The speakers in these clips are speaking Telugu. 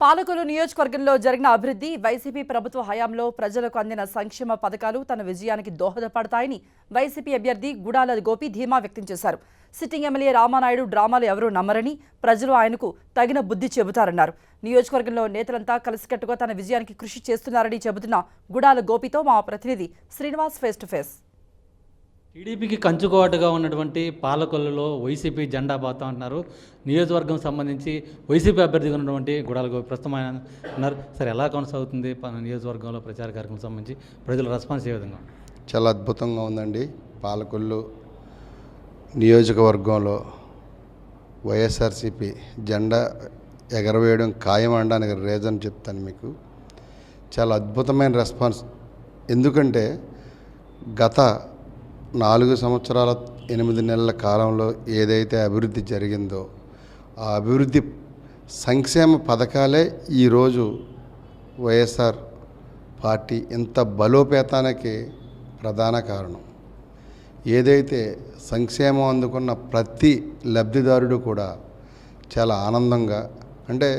పాలకొల్లు నియోజకవర్గంలో జరిగిన అభివృద్ధి వైసీపీ ప్రభుత్వ హయాంలో ప్రజలకు అందిన సంక్షేమ పథకాలు తన విజయానికి దోహదపడతాయని వైసీపీ అభ్యర్థి గుడాల గోపి ధీమా వ్యక్తం చేశారు. సిట్టింగ్ ఎమ్మెల్యే రామానాయుడు డ్రామాలు ఎవరూ నమ్మరని, ప్రజలు ఆయనకు తగిన బుద్ధి చెబుతారన్నారు. నియోజకవర్గంలో నేతలంతా కలిసికట్టుగా తన విజయానికి కృషి చేస్తున్నారని చెబుతున్న గుడాల గోపితో మా ప్రతినిధి శ్రీనివాస్ ఫేస్ టు ఫేస్. టీడీపీకి కంచుకోటగా ఉన్నటువంటి పాలకొల్లులో వైసీపీ జెండా బాతా అంటున్నారు. నియోజకవర్గం సంబంధించి వైసీపీ అభ్యర్థిగా ఉన్నటువంటి గుడాల గోపి ప్రస్తుతం ఆయన ఉన్నారు. సరే, ఎలా కొనసాగుతుంది నియోజకవర్గంలో ప్రచార కార్యక్రమం సంబంధించి ప్రజల రెస్పాన్స్ ఏ విధంగా? చాలా అద్భుతంగా ఉందండి. పాలకొల్లు నియోజకవర్గంలో వైఎస్ఆర్సీపీ జెండా ఎగరవేయడం ఖాయం అనడానికి రీజన్ చెప్తాను మీకు. చాలా అద్భుతమైన రెస్పాన్స్. ఎందుకంటే గత 4 సంవత్సరాల 8 నెలల కాలంలో ఏదైతే అభివృద్ధి జరిగిందో ఆ అభివృద్ధి సంక్షేమ పథకాలే ఈరోజు వైఎస్ఆర్ పార్టీ ఇంత బలోపేతానికి ప్రధాన కారణం. ఏదైతే సంక్షేమం అందుకున్న ప్రతి లబ్ధిదారుడు కూడా చాలా ఆనందంగా, అంటే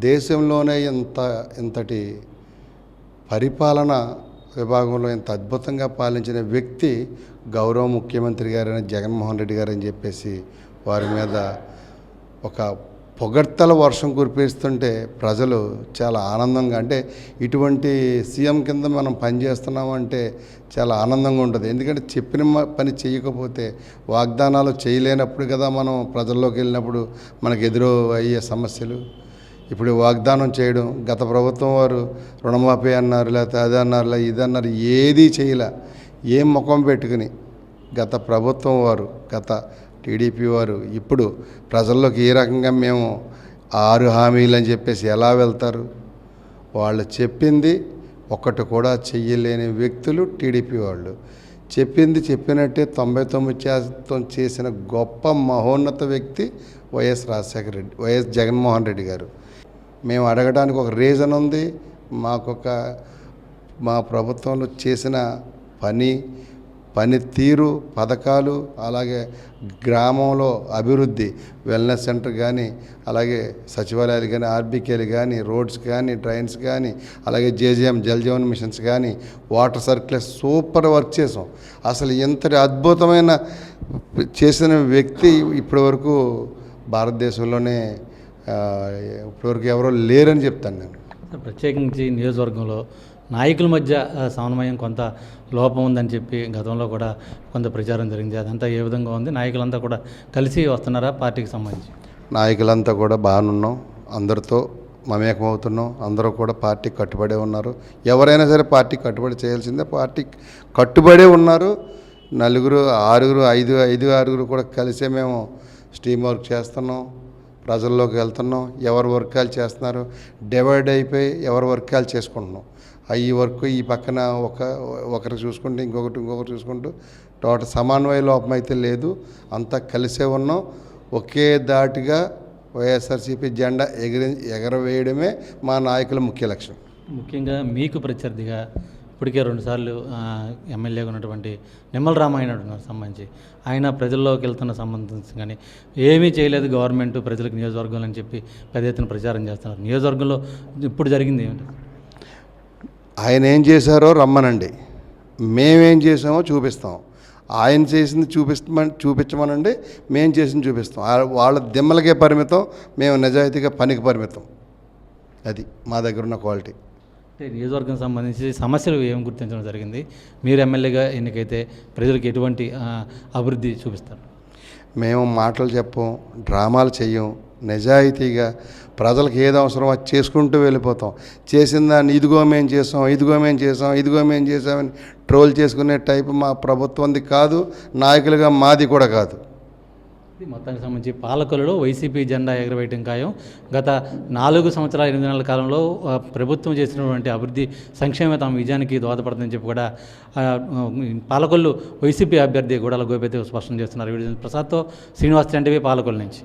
దేశంలోనే ఇంతటి పరిపాలన విభాగంలో ఇంత అద్భుతంగా పాలించిన వ్యక్తి గౌరవ ముఖ్యమంత్రి గారైన జగన్మోహన్ రెడ్డి గారు అని చెప్పేసి వారి మీద ఒక పొగడ్తల వర్షం కురిపిస్తుంటే ప్రజలు చాలా ఆనందంగా, అంటే ఇటువంటి సీఎం కింద మనం పనిచేస్తున్నాము అంటే చాలా ఆనందంగా ఉంటుంది. ఎందుకంటే చెప్పిన పని చేయకపోతే, వాగ్దానాలు చేయలేనప్పుడు కదా మనం ప్రజల్లోకి వెళ్ళినప్పుడు మనకు ఎదురు అయ్యే సమస్యలు. ఇప్పుడు వాగ్దానం చేయడం, గత ప్రభుత్వం వారు రుణమాఫీ అన్నారు, లేకపోతే అది అన్నారు, ఇది అన్నారు, ఏదీ చేయలే. ఏం ముఖం పెట్టుకుని గత ప్రభుత్వం వారు, గత టీడీపీ వారు ఇప్పుడు ప్రజల్లోకి ఏ రకంగా మేము 6 హామీలు అని చెప్పేసి ఎలా వెళ్తారు? వాళ్ళు చెప్పింది ఒక్కటి కూడా చెయ్యలేని వ్యక్తులు టీడీపీ వాళ్ళు. చెప్పింది చెప్పినట్టే 99% చేసిన గొప్ప మహోన్నత వ్యక్తి వైఎస్ రాజశేఖర రెడ్డి, వైఎస్ జగన్మోహన్ రెడ్డి గారు. మేము అడగడానికి ఒక రీజన్ ఉంది. మా ప్రభుత్వంలో చేసిన పనితీరు, పథకాలు, అలాగే గ్రామంలో అభివృద్ధి, వెల్నెస్ సెంటర్ కానీ, అలాగే సచివాలయాలు కానీ, ఆర్బీకేలు కానీ, రోడ్స్ కానీ, డ్రైన్స్ కానీ, అలాగే జేజీఎం జల్ జీవన్ మిషన్స్ కానీ, వాటర్ సర్క్యులర్ సూపర్ వర్క్ చేసాం. అసలు ఎంతటి అద్భుతమైన చేసిన వ్యక్తి ఇప్పటివరకు భారతదేశంలోనే ఇప్పటివరకు ఎవరో లేరని చెప్తాను నేను. ప్రత్యేకించి నియోజకవర్గంలో నాయకుల మధ్య సమన్వయం కొంత లోపం ఉందని చెప్పి గతంలో కూడా కొంత ప్రచారం జరిగింది. అదంతా ఏ విధంగా ఉంది? నాయకులంతా కూడా కలిసి వస్తున్నారా పార్టీకి సంబంధించి? నాయకులంతా కూడా బాగానున్నాం, అందరితో మమేకమవుతున్నాం, అందరూ కూడా పార్టీకి కట్టుబడే ఉన్నారు. ఎవరైనా సరే పార్టీకి కట్టుబడి చేయాల్సిందే, పార్టీకి కట్టుబడే ఉన్నారు. 4, 6, 5 కూడా కలిసే మేము స్టీమ్ వర్క్ చేస్తున్నాం, ప్రజల్లోకి వెళ్తున్నాం. ఎవరు వర్కాలు చేస్తున్నారు, డివైడ్ అయిపోయి ఎవరు వర్కాలు చేసుకుంటున్నాం. ఈ వర్క్ ఈ పక్కన ఒకరు చూసుకుంటూ ఇంకొకరు చూసుకుంటూ టోటల్ సమన్వయ లోపం అయితే లేదు. అంతా కలిసే ఉన్నాం. ఒకే దాటిగా వైఎస్ఆర్సీపీ జెండా ఎగరవేయడమే మా నాయకుల ముఖ్య లక్ష్యం. ముఖ్యంగా మీకు ప్రత్యర్థిగా ఇప్పటికే 2 సార్లు ఎమ్మెల్యేగా ఉన్నటువంటి నిమ్మల రామానాయుడు సంబంధించి ఆయన ప్రజల్లోకి వెళ్తున్న సంబంధించి కానీ ఏమీ చేయలేదు గవర్నమెంట్ ప్రజలకు నియోజకవర్గంలో అని చెప్పి పెద్ద ఎత్తున ప్రచారం చేస్తున్నారు. నియోజకవర్గంలో ఇప్పుడు జరిగింది ఏమిటి? ఆయన ఏం చేశారో రమ్మనండి, మేమేం చేసామో చూపిస్తాం. ఆయన చేసింది చూపించమనండి, మేము చేసింది చూపిస్తాం. వాళ్ళ దిమ్మలకే పరిమితం, మేము నిజాయితీగా పనికి పరిమితం. అది మా దగ్గర ఉన్న క్వాలిటీ. నియోజకవర్గం సంబంధించి సమస్యలు ఏం గుర్తించడం జరిగింది? మీరు ఎమ్మెల్యేగా ఎన్నికైతే ప్రజలకు ఎటువంటి అభివృద్ధి చూపిస్తారు? మేము మాటలు చెప్పం, డ్రామాలు చెయ్యం. నిజాయితీగా ప్రజలకు ఏది అవసరమో అది చేసుకుంటూ వెళ్ళిపోతాం. చేసిన దాన్ని ఇదిగో మేము చేసామని ట్రోల్ చేసుకునే టైపు మా ప్రభుత్వంది కాదు, నాయకులుగా మాది కూడా కాదు. మొత్తానికి సంబంధించి పాలకొల్లులో వైసీపీ జెండా ఎగరవేయడం ఖాయం. గత 4 సంవత్సరాల 8 నెలల కాలంలో ప్రభుత్వం చేసినటువంటి అభివృద్ధి సంక్షేమ తమ విజయానికి దోహదపడుతుందని చెప్పి కూడా పాలకొల్లు వైసీపీ అభ్యర్థి గుడాల గోపి స్పష్టం చేస్తున్నారు. ప్రసాద్తో శ్రీనివాస్ టీవీ పాలకొల్లు నుంచి.